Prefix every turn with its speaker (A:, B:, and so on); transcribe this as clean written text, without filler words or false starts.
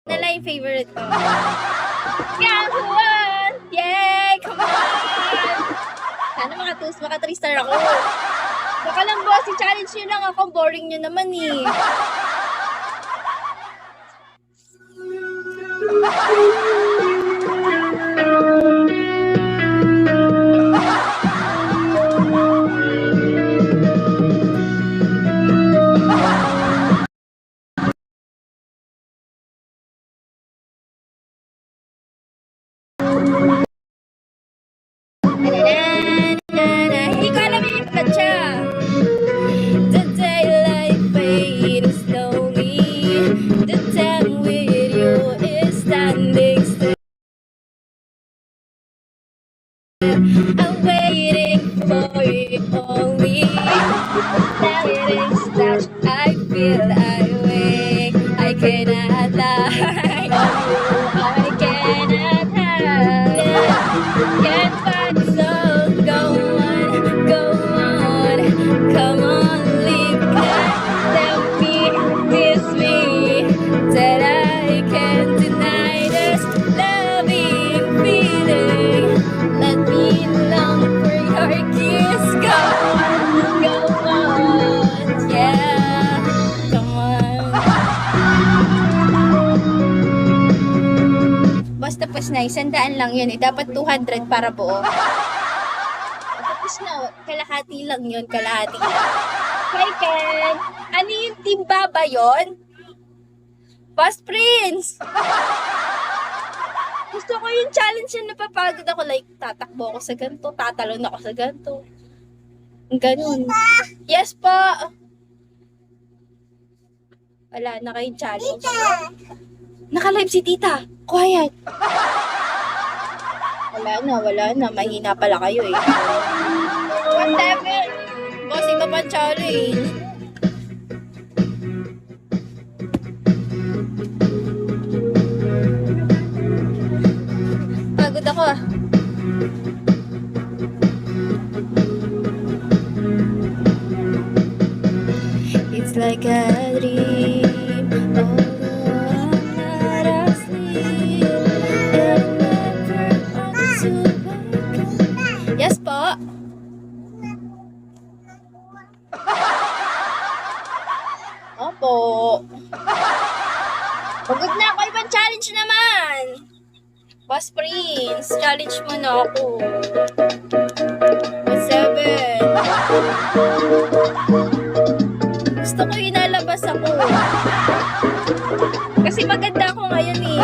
A: Na lang yung favorite ko. Yahuan! Yay! Come on! Sana maka 3 star ako. Baka lang boss, i-challenge nyo lang ako. Boring nyo naman eh. Hindi ko alam yung katsa. The daylight fades slowly. The time with you is standing still. I'm waiting for you only. Lightings that I feel I wake. I cannot lie. I cannot hide. Can't find a soul. Go on, come on, leave. Can't tell me, miss me, that I can't deny this loving feeling. Let me long for your kiss. Go on, yeah, come on. Basta pas na, 100 lang yun eh. Dapat 200 para buo. Tapos na, kalahati lang yun, kalahati lang. Hi Ken! Ano yung Team Baba yun? Boss Prince! Gusto ko yung challenge na napapagod ako. Like, tatakbo ako sa ganito, tatalon ako sa ganito. Ganun. Yes po! Wala na kayong challenge. Naka-live si tita. Quiet. Wala na. Mahina pala kayo eh. Whatever. Boss, iba pa challenge. Pagod ako ah. It's like a dream. Although I'm not asleep, and never want to wake up. Yes po. Opo. Pagod na ako. Ibang challenge naman. Boss Prince, challenge mo na ako. 7. Gusto ko inalabas ako. Kasi maganda ako ngayon eh.